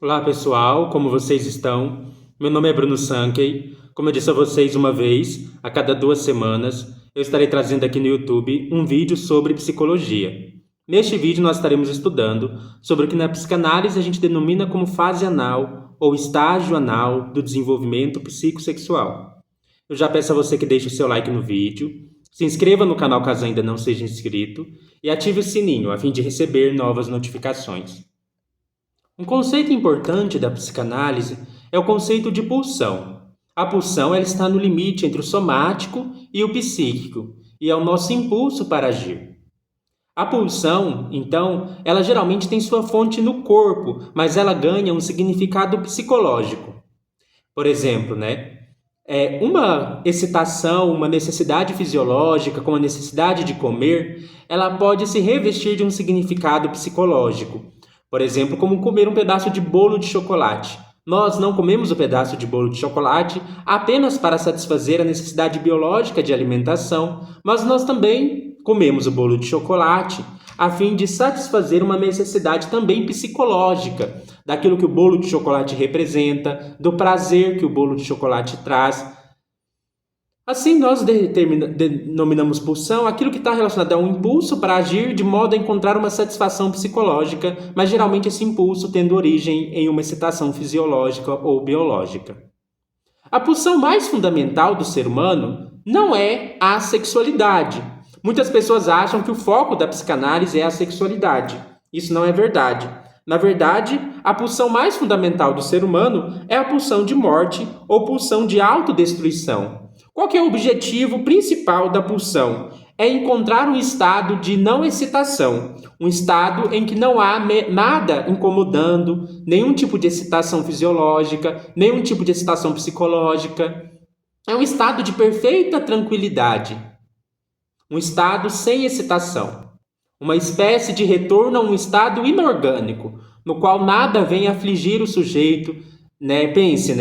Olá pessoal, como vocês estão? Meu nome é Bruno Sankey. Como eu disse a vocês uma vez, a cada 2 semanas, eu estarei trazendo aqui no YouTube um vídeo sobre psicologia. Neste vídeo nós estaremos estudando sobre o que na psicanálise a gente denomina como fase anal ou estágio anal do desenvolvimento psicossexual. Eu já peço a você que deixe o seu like no vídeo, se inscreva no canal caso ainda não seja inscrito e ative o sininho a fim de receber novas notificações. Um conceito importante da psicanálise é o conceito de pulsão. A pulsão ela está no limite entre o somático e o psíquico, e é o nosso impulso para agir. A pulsão, então, ela geralmente tem sua fonte no corpo, mas ela ganha um significado psicológico. Por exemplo, uma excitação, uma necessidade fisiológica, como a necessidade de comer, ela pode se revestir de um significado psicológico. Por exemplo, como comer um pedaço de bolo de chocolate. Nós não comemos o pedaço de bolo de chocolate apenas para satisfazer a necessidade biológica de alimentação, mas nós também comemos o bolo de chocolate a fim de satisfazer uma necessidade também psicológica, daquilo que o bolo de chocolate representa, do prazer que o bolo de chocolate traz. Assim, nós denominamos pulsão aquilo que está relacionado a um impulso para agir de modo a encontrar uma satisfação psicológica, mas geralmente esse impulso tendo origem em uma excitação fisiológica ou biológica. A pulsão mais fundamental do ser humano não é a sexualidade. Muitas pessoas acham que o foco da psicanálise é a sexualidade. Isso não é verdade. Na verdade, a pulsão mais fundamental do ser humano é a pulsão de morte ou pulsão de autodestruição. Qual que é o objetivo principal da pulsão? É encontrar um estado de não excitação, um estado em que não há nada incomodando, nenhum tipo de excitação fisiológica, nenhum tipo de excitação psicológica. É um estado de perfeita tranquilidade, um estado sem excitação, uma espécie de retorno a um estado inorgânico, no qual nada vem afligir o sujeito. Pense,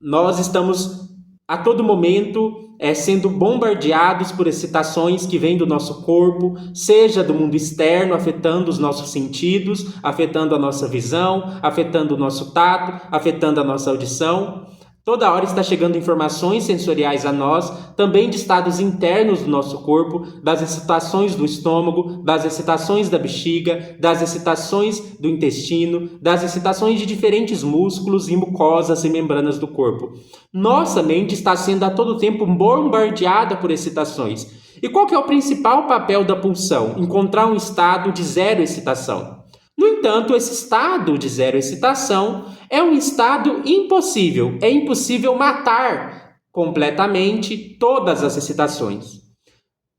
nós estamos a todo momento sendo bombardeados por excitações que vêm do nosso corpo, seja do mundo externo, afetando os nossos sentidos, afetando a nossa visão, afetando o nosso tato, afetando a nossa audição. Toda hora está chegando informações sensoriais a nós, também de estados internos do nosso corpo, das excitações do estômago, das excitações da bexiga, das excitações do intestino, das excitações de diferentes músculos e mucosas e membranas do corpo. Nossa mente está sendo a todo tempo bombardeada por excitações. E qual que é o principal papel da pulsão? Encontrar um estado de zero excitação. No entanto, esse estado de zero excitação é um estado impossível. É impossível matar completamente todas as excitações.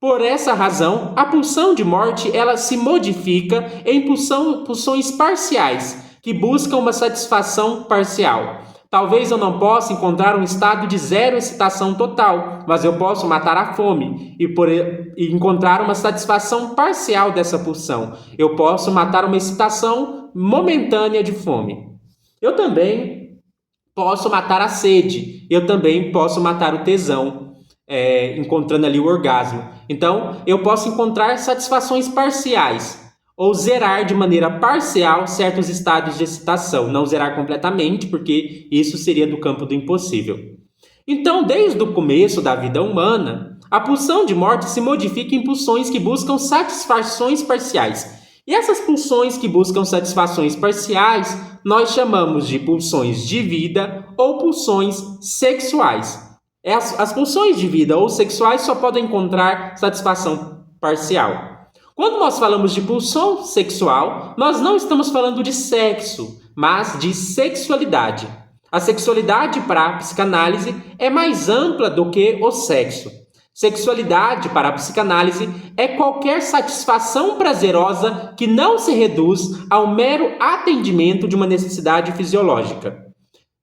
Por essa razão, a pulsão de morte ela se modifica em pulsões parciais, que buscam uma satisfação parcial. Talvez eu não possa encontrar um estado de zero excitação total, mas eu posso matar a fome e encontrar uma satisfação parcial dessa pulsão. Eu posso matar uma excitação momentânea de fome. Eu também posso matar a sede. Eu também posso matar o tesão, encontrando ali o orgasmo. Então, eu posso encontrar satisfações parciais, ou zerar de maneira parcial certos estados de excitação. Não zerar completamente, porque isso seria do campo do impossível. Então, desde o começo da vida humana, a pulsão de morte se modifica em pulsões que buscam satisfações parciais. E essas pulsões que buscam satisfações parciais, nós chamamos de pulsões de vida ou pulsões sexuais. As pulsões de vida ou sexuais só podem encontrar satisfação parcial. Quando nós falamos de pulsão sexual, nós não estamos falando de sexo, mas de sexualidade. A sexualidade para a psicanálise é mais ampla do que o sexo. Sexualidade para a psicanálise é qualquer satisfação prazerosa que não se reduz ao mero atendimento de uma necessidade fisiológica.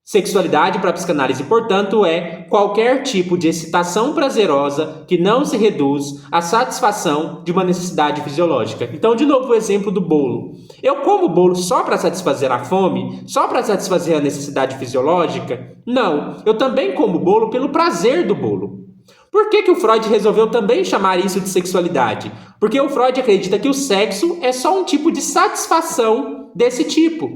Sexualidade para a psicanálise, portanto, é qualquer tipo de excitação prazerosa que não se reduz à satisfação de uma necessidade fisiológica. Então, de novo, o exemplo do bolo. Eu como bolo só para satisfazer a fome? Só para satisfazer a necessidade fisiológica? Não, eu também como bolo pelo prazer do bolo. Por que o Freud resolveu também chamar isso de sexualidade? Porque o Freud acredita que o sexo é só um tipo de satisfação desse tipo.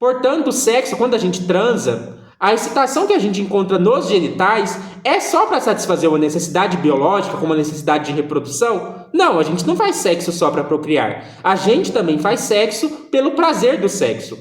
Portanto, o sexo, quando a gente transa, a excitação que a gente encontra nos genitais é só para satisfazer uma necessidade biológica, como a necessidade de reprodução? Não, a gente não faz sexo só para procriar. A gente também faz sexo pelo prazer do sexo.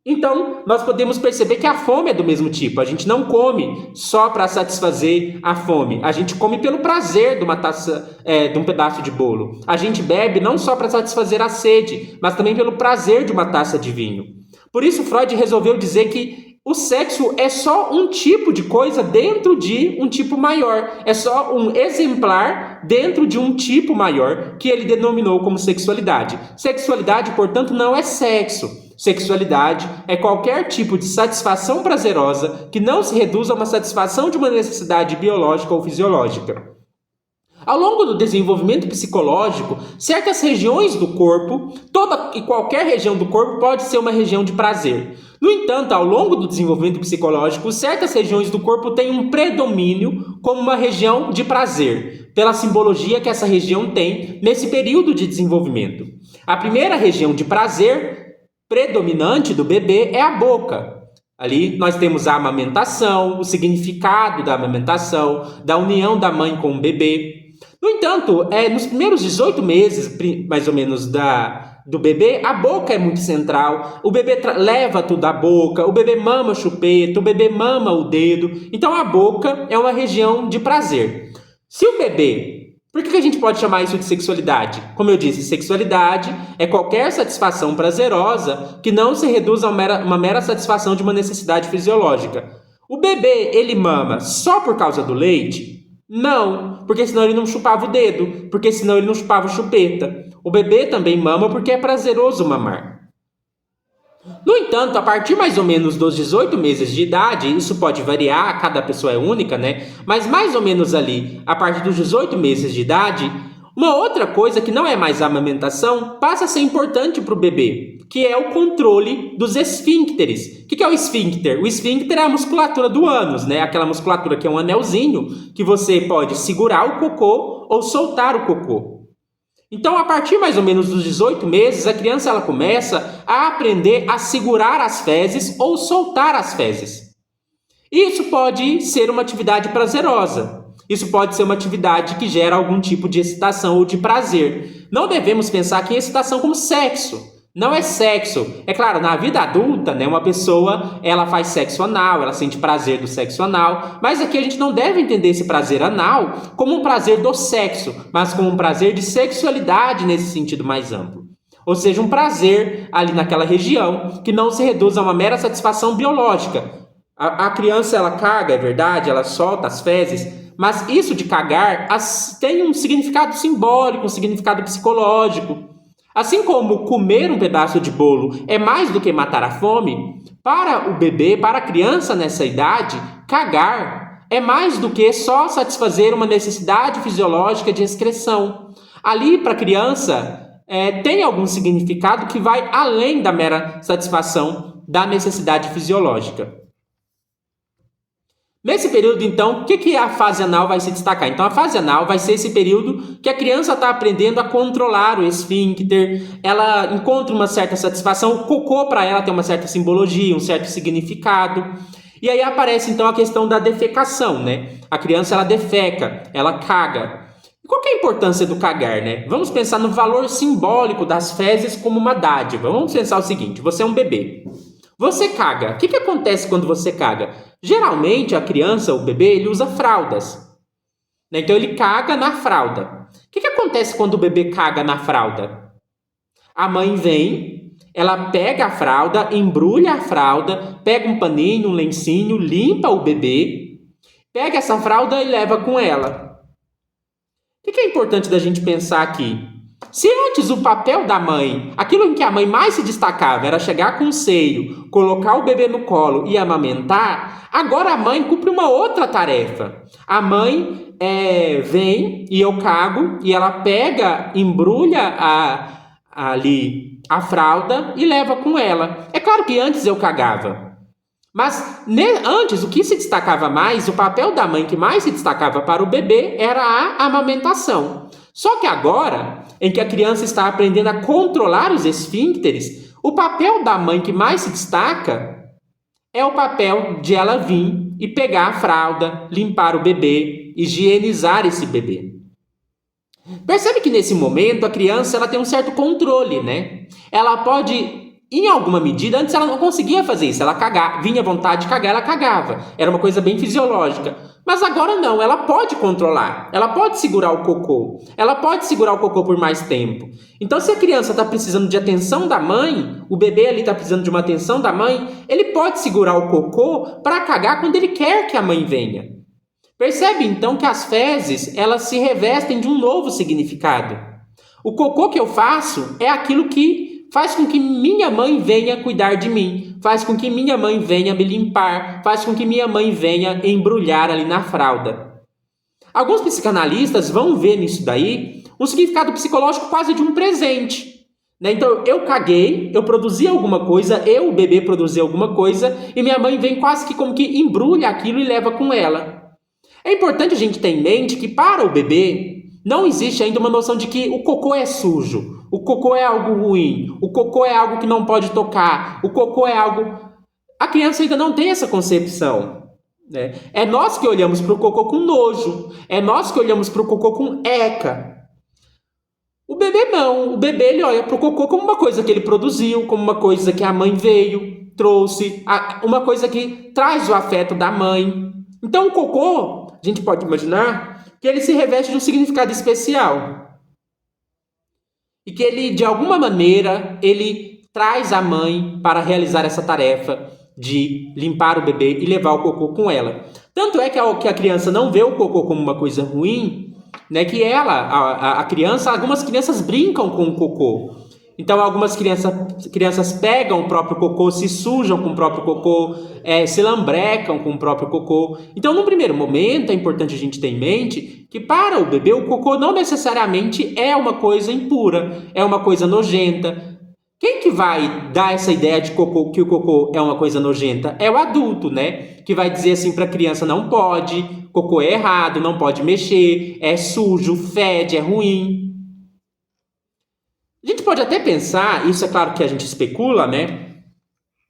Então, nós podemos perceber que a fome é do mesmo tipo. A gente não come só para satisfazer a fome. A gente come pelo prazer de uma taça, de um pedaço de bolo. A gente bebe não só para satisfazer a sede, mas também pelo prazer de uma taça de vinho. Por isso, Freud resolveu dizer que o sexo é só um tipo de coisa dentro de um tipo maior. É só um exemplar dentro de um tipo maior que ele denominou como sexualidade. Sexualidade, portanto, não é sexo. Sexualidade é qualquer tipo de satisfação prazerosa que não se reduz a uma satisfação de uma necessidade biológica ou fisiológica. Ao longo do desenvolvimento psicológico, certas regiões do corpo, toda e qualquer região do corpo pode ser uma região de prazer. No entanto, ao longo do desenvolvimento psicológico, certas regiões do corpo têm um predomínio como uma região de prazer, pela simbologia que essa região tem nesse período de desenvolvimento. A primeira região de prazer predominante do bebê é a boca. Ali nós temos a amamentação, o significado da amamentação, da união da mãe com o bebê. No entanto, nos primeiros 18 meses, mais ou menos, do bebê, a boca é muito central. O bebê leva tudo à boca, o bebê mama a chupeta, o bebê mama o dedo. Então, a boca é uma região de prazer. Se o bebê... Por que a gente pode chamar isso de sexualidade? Como eu disse, sexualidade é qualquer satisfação prazerosa que não se reduz a uma mera satisfação de uma necessidade fisiológica. O bebê, ele mama só por causa do leite? Não, porque senão ele não chupava o dedo, porque senão ele não chupava a chupeta. O bebê também mama porque é prazeroso mamar. No entanto, a partir mais ou menos dos 18 meses de idade, isso pode variar, cada pessoa é única, né? Mas mais ou menos ali, a partir dos 18 meses de idade, uma outra coisa que não é mais a amamentação passa a ser importante para o bebê, que é o controle dos esfíncteres. O que é o esfíncter? O esfíncter é a musculatura do ânus, né? Aquela musculatura que é um anelzinho que você pode segurar o cocô ou soltar o cocô. Então, a partir mais ou menos dos 18 meses, a criança ela começa a aprender a segurar as fezes ou soltar as fezes. Isso pode ser uma atividade prazerosa. Isso pode ser uma atividade que gera algum tipo de excitação ou de prazer. Não devemos pensar aqui em excitação como sexo. Não é sexo. É claro, na vida adulta, né, uma pessoa ela faz sexo anal, ela sente prazer do sexo anal, mas aqui a gente não deve entender esse prazer anal como um prazer do sexo, mas como um prazer de sexualidade nesse sentido mais amplo. Ou seja, um prazer ali naquela região que não se reduz a uma mera satisfação biológica. A criança ela caga, é verdade, ela solta as fezes, mas isso de cagar tem um significado simbólico, um significado psicológico. Assim como comer um pedaço de bolo é mais do que matar a fome, para o bebê, para a criança nessa idade, cagar é mais do que só satisfazer uma necessidade fisiológica de excreção. Ali, para a criança, tem algum significado que vai além da mera satisfação da necessidade fisiológica. Nesse período, então, o que a fase anal vai se destacar? Então, a fase anal vai ser esse período que a criança está aprendendo a controlar o esfíncter, ela encontra uma certa satisfação, o cocô para ela tem uma certa simbologia, um certo significado. E aí aparece, então, a questão da defecação, né? A criança, ela defeca, ela caga. E qual que é a importância do cagar, né? Vamos pensar no valor simbólico das fezes como uma dádiva. Vamos pensar o seguinte, você é um bebê. Você caga. O que acontece quando você caga? Geralmente, a criança, o bebê, ele usa fraldas. Então, ele caga na fralda. O que acontece quando o bebê caga na fralda? A mãe vem, ela pega a fralda, embrulha a fralda, pega um paninho, um lencinho, limpa o bebê, pega essa fralda e leva com ela. O que é importante da gente pensar aqui? Se antes o papel da mãe, aquilo em que a mãe mais se destacava era chegar com o seio, colocar o bebê no colo e amamentar, agora a mãe cumpre uma outra tarefa. A mãe vem e eu cago e ela pega, embrulha ali a fralda e leva com ela. É claro que antes eu cagava. Mas antes, o que se destacava mais, o papel da mãe que mais se destacava para o bebê era a amamentação. Só que agora, em que a criança está aprendendo a controlar os esfíncteres, O papel da mãe que mais se destaca é o papel de ela vir e pegar a fralda, limpar o bebê, higienizar esse bebê. Percebe que nesse momento a criança ela tem um certo controle, né? Ela pode, em alguma medida, antes ela não conseguia fazer isso. Ela vinha vontade de cagar, ela cagava. Era uma coisa bem fisiológica. Mas agora não, ela pode controlar. Ela pode segurar o cocô. Ela pode segurar o cocô por mais tempo. Então, se a criança está precisando de atenção da mãe, o bebê ali está precisando de uma atenção da mãe, ele pode segurar o cocô para cagar quando ele quer que a mãe venha. Percebe então que as fezes, elas se revestem de um novo significado. O cocô que eu faço é aquilo que faz com que minha mãe venha cuidar de mim, faz com que minha mãe venha me limpar, faz com que minha mãe venha embrulhar ali na fralda. Alguns psicanalistas vão ver nisso daí um significado psicológico quase de um presente. Então, eu caguei, eu produzi alguma coisa, o bebê produziu alguma coisa, e minha mãe vem quase que como que embrulha aquilo e leva com ela. É importante a gente ter em mente que para o bebê não existe ainda uma noção de que o cocô é sujo, o cocô é algo ruim, o cocô é algo que não pode tocar, o cocô é algo... A criança ainda não tem essa concepção, né? É nós que olhamos para o cocô com nojo, é nós que olhamos para o cocô com eca. O bebê não, o bebê ele olha para o cocô como uma coisa que ele produziu, como uma coisa que a mãe veio, trouxe, uma coisa que traz o afeto da mãe. Então o cocô, a gente pode imaginar que ele se reveste de um significado especial. E que ele, de alguma maneira, ele traz a mãe para realizar essa tarefa de limpar o bebê e levar o cocô com ela. Tanto é que a criança não vê o cocô como uma coisa ruim, né? Que algumas crianças brincam com o cocô. Então, algumas crianças pegam o próprio cocô, se sujam com o próprio cocô, se lambrecam com o próprio cocô. Então, no primeiro momento, é importante a gente ter em mente que para o bebê, o cocô não necessariamente é uma coisa impura, é uma coisa nojenta. Quem que vai dar essa ideia de cocô, que o cocô é uma coisa nojenta? É o adulto, né? Que vai dizer assim para a criança, não pode, cocô é errado, não pode mexer, é sujo, fede, é ruim. A gente pode até pensar, isso é claro que a gente especula, né?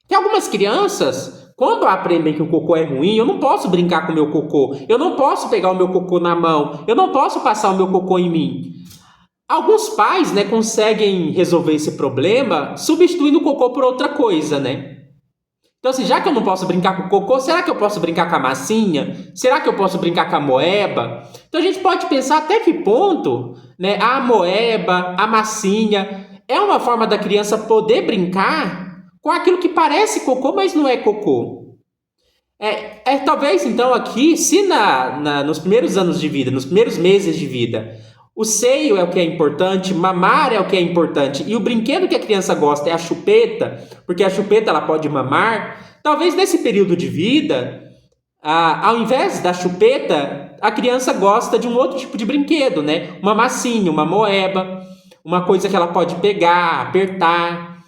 Que algumas crianças, quando aprendem que o cocô é ruim, eu não posso brincar com o meu cocô, eu não posso pegar o meu cocô na mão, eu não posso passar o meu cocô em mim. Alguns pais, né, conseguem resolver esse problema substituindo o cocô por outra coisa, né? Então, assim, já que eu não posso brincar com o cocô, será que eu posso brincar com a massinha? Será que eu posso brincar com a moeba? Então, a gente pode pensar até que ponto, né, a moeba, a massinha, é uma forma da criança poder brincar com aquilo que parece cocô, mas não é cocô. Talvez, então, aqui, se nos primeiros anos de vida, nos primeiros meses de vida, o seio é o que é importante, mamar é o que é importante, e o brinquedo que a criança gosta é a chupeta, porque a chupeta ela pode mamar. Talvez nesse período de vida, ao invés da chupeta, a criança gosta de um outro tipo de brinquedo, né? Uma massinha, uma moeba, uma coisa que ela pode pegar, apertar.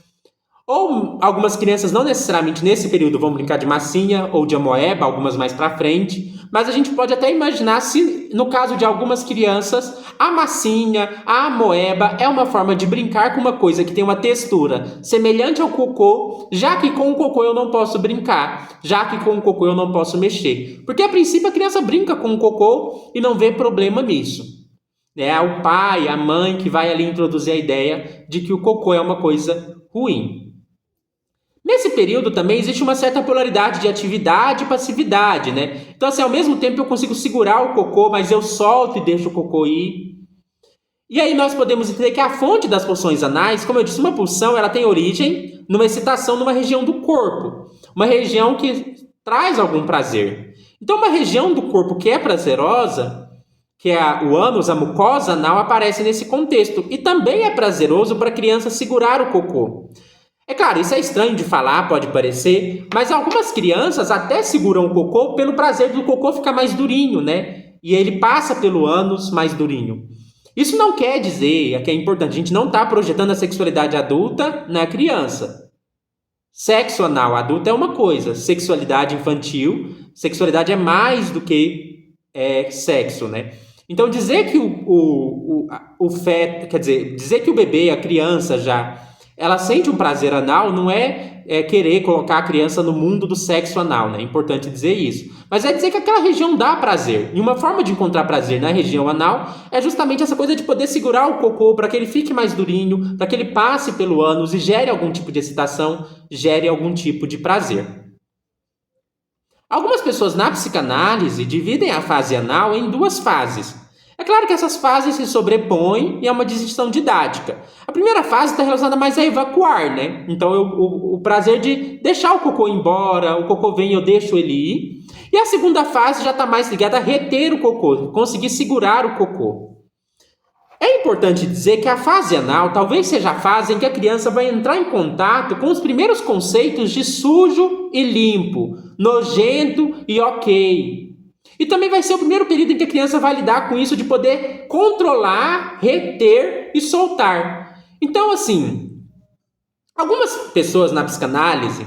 Ou algumas crianças não necessariamente nesse período vão brincar de massinha ou de amoeba, algumas mais para frente, mas a gente pode até imaginar se, no caso de algumas crianças, a massinha, a amoeba é uma forma de brincar com uma coisa que tem uma textura semelhante ao cocô, já que com o cocô eu não posso brincar, já que com o cocô eu não posso mexer. Porque a princípio a criança brinca com o cocô e não vê problema nisso. É o pai, a mãe que vai ali introduzir a ideia de que o cocô é uma coisa ruim. Nesse período também existe uma certa polaridade de atividade e passividade, né? Então, assim, ao mesmo tempo eu consigo segurar o cocô, mas eu solto e deixo o cocô ir. E aí nós podemos entender que a fonte das pulsões anais, como eu disse, uma pulsão, ela tem origem numa excitação numa região do corpo. Uma região que traz algum prazer. Então, uma região do corpo que é prazerosa, que é o ânus, a mucosa anal, aparece nesse contexto. E também é prazeroso para a criança segurar o cocô. É claro, isso é estranho de falar, pode parecer, mas algumas crianças até seguram o cocô pelo prazer do cocô ficar mais durinho, né? E ele passa pelo ânus mais durinho. Isso não quer dizer, que é importante, a gente não está projetando a sexualidade adulta na criança. Sexo anal adulto é uma coisa, sexualidade infantil, sexualidade é mais do que sexo, né? Então dizer que o feto, quer dizer, dizer que o bebê, a criança já Ela sente um prazer anal, não é querer colocar a criança no mundo do sexo anal, né? É importante dizer isso. Mas é dizer que aquela região dá prazer. E uma forma de encontrar prazer na região anal é justamente essa coisa de poder segurar o cocô para que ele fique mais durinho, para que ele passe pelo ânus e gere algum tipo de excitação, gere algum tipo de prazer. Algumas pessoas na psicanálise dividem a fase anal em duas fases. É claro que essas fases se sobrepõem e é uma distinção didática. A primeira fase está relacionada mais a evacuar, né? Então, o prazer de deixar o cocô ir embora, o cocô vem e eu deixo ele ir. E a segunda fase já está mais ligada a reter o cocô, conseguir segurar o cocô. É importante dizer que a fase anal talvez seja a fase em que a criança vai entrar em contato com os primeiros conceitos de sujo e limpo, nojento e ok. E também vai ser o primeiro período em que a criança vai lidar com isso de poder controlar, reter e soltar. Então, assim, algumas pessoas na psicanálise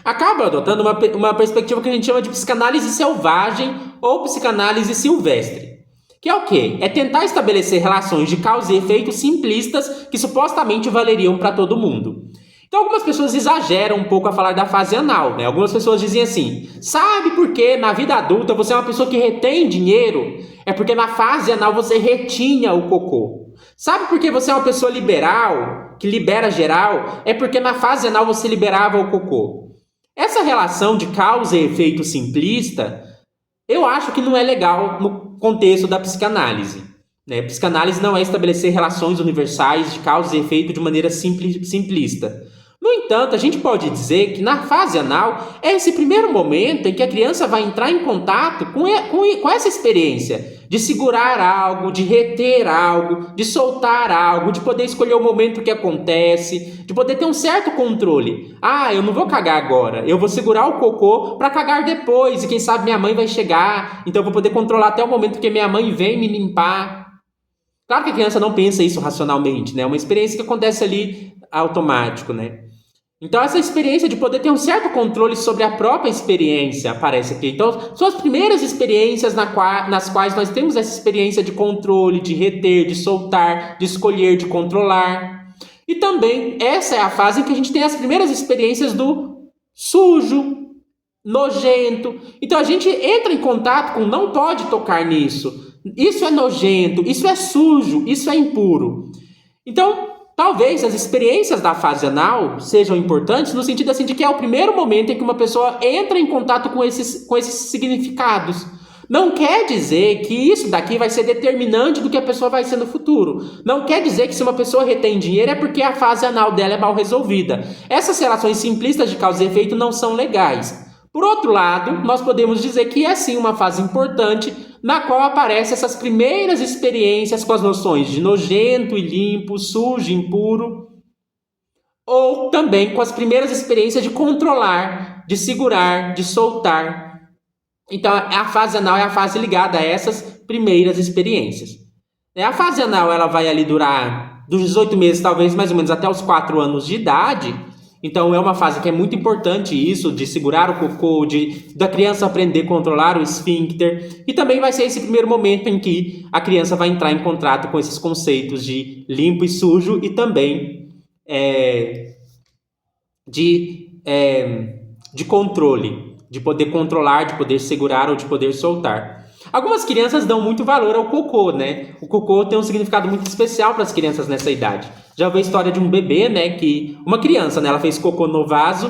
acabam adotando uma perspectiva que a gente chama de psicanálise selvagem ou psicanálise silvestre. Que é o quê? É tentar estabelecer relações de causa e efeito simplistas que supostamente valeriam para todo mundo. Então, algumas pessoas exageram um pouco a falar da fase anal, né? Algumas pessoas dizem assim, sabe por que na vida adulta você é uma pessoa que retém dinheiro? É porque na fase anal você retinha o cocô. Sabe por que você é uma pessoa liberal, que libera geral? É porque na fase anal você liberava o cocô. Essa relação de causa e efeito simplista, eu acho que não é legal no contexto da psicanálise. Né? Psicanálise não é estabelecer relações universais de causa e efeito de maneira simplista. No entanto, a gente pode dizer que na fase anal é esse primeiro momento em que a criança vai entrar em contato com essa experiência de segurar algo, de reter algo, de soltar algo, de poder escolher o momento que acontece, de poder ter um certo controle. Ah, eu não vou cagar agora, eu vou segurar o cocô para cagar depois e quem sabe minha mãe vai chegar, então eu vou poder controlar até o momento que minha mãe vem me limpar. Claro que a criança não pensa isso racionalmente, né? É uma experiência que acontece ali automático, né? Então, essa experiência de poder ter um certo controle sobre a própria experiência aparece aqui. Então, são as primeiras experiências nas quais nós temos essa experiência de controle, de reter, de soltar, de escolher, de controlar. E também, essa é a fase em que a gente tem as primeiras experiências do sujo, nojento. Então, a gente entra em contato com não pode tocar nisso. Isso é nojento, isso é sujo, isso é impuro. Então, talvez as experiências da fase anal sejam importantes no sentido assim de que é o primeiro momento em que uma pessoa entra em contato com esses significados. Não quer dizer que isso daqui vai ser determinante do que a pessoa vai ser no futuro. Não quer dizer que se uma pessoa retém dinheiro é porque a fase anal dela é mal resolvida. Essas relações simplistas de causa e efeito não são legais. Por outro lado, nós podemos dizer que é sim uma fase importante na qual aparecem essas primeiras experiências com as noções de nojento e limpo, sujo e impuro, ou também com as primeiras experiências de controlar, de segurar, de soltar. Então, a fase anal é a fase ligada a essas primeiras experiências. A fase anal ela vai ali durar dos 18 meses, talvez mais ou menos até os 4 anos de idade. Então, é uma fase que é muito importante isso, de segurar o cocô, da criança aprender a controlar o esfíncter. E também vai ser esse primeiro momento em que a criança vai entrar em contato com esses conceitos de limpo e sujo e também de controle, de poder controlar, de poder segurar ou de poder soltar. Algumas crianças dão muito valor ao cocô, né? O cocô tem um significado muito especial para as crianças nessa idade. Já ouvi a história de um bebê, né? Que uma criança, né? Ela fez cocô no vaso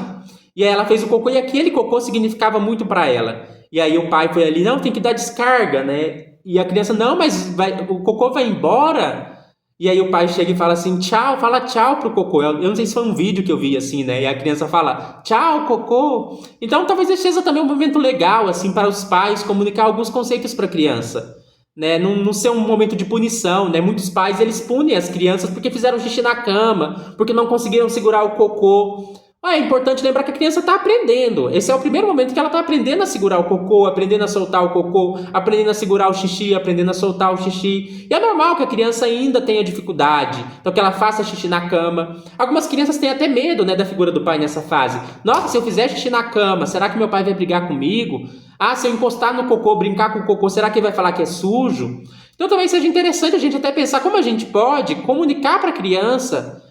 e aí ela fez o cocô e aquele cocô significava muito para ela. E aí o pai foi ali, não, tem que dar descarga, né? E a criança, não, mas o cocô vai embora. E aí o pai chega e fala assim, tchau, fala tchau pro cocô. Eu não sei se foi um vídeo que eu vi assim, né? E a criança fala, tchau, cocô. Então talvez esse seja também um momento legal, assim, para os pais comunicar alguns conceitos para a criança. Né? Não ser um momento de punição, né? Muitos pais, eles punem as crianças porque fizeram xixi na cama, porque não conseguiram segurar o cocô. É importante lembrar que a criança está aprendendo. Esse é o primeiro momento que ela está aprendendo a segurar o cocô, aprendendo a soltar o cocô, aprendendo a segurar o xixi, aprendendo a soltar o xixi. E é normal que a criança ainda tenha dificuldade, então que ela faça xixi na cama. Algumas crianças têm até medo, né, da figura do pai nessa fase. Nossa, se eu fizer xixi na cama, será que meu pai vai brigar comigo? Ah, se eu encostar no cocô, brincar com o cocô, será que ele vai falar que é sujo? Então talvez seja interessante a gente até pensar como a gente pode comunicar para a criança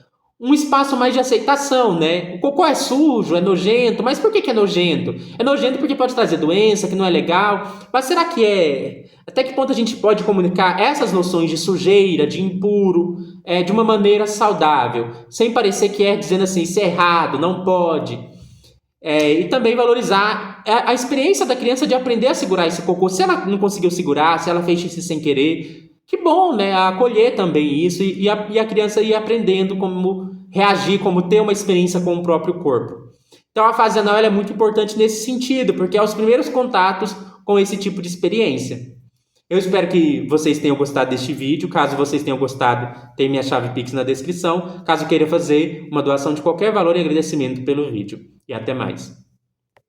um espaço mais de aceitação, né? O cocô é sujo, é nojento, mas por que é nojento? É nojento porque pode trazer doença, que não é legal. Mas será que é? Até que ponto a gente pode comunicar essas noções de sujeira, de impuro, de uma maneira saudável, sem parecer que é dizendo assim, isso é errado, não pode. E também valorizar a experiência da criança de aprender a segurar esse cocô. Se ela não conseguiu segurar, se ela fez xixi sem querer, que bom, né? Acolher também isso e a criança ir aprendendo como reagir, como ter uma experiência com o próprio corpo. Então a fase anal é muito importante nesse sentido, porque é os primeiros contatos com esse tipo de experiência. Eu espero que vocês tenham gostado deste vídeo. Caso vocês tenham gostado, tem minha chave Pix na descrição. Caso queira fazer uma doação de qualquer valor em agradecimento pelo vídeo. E até mais.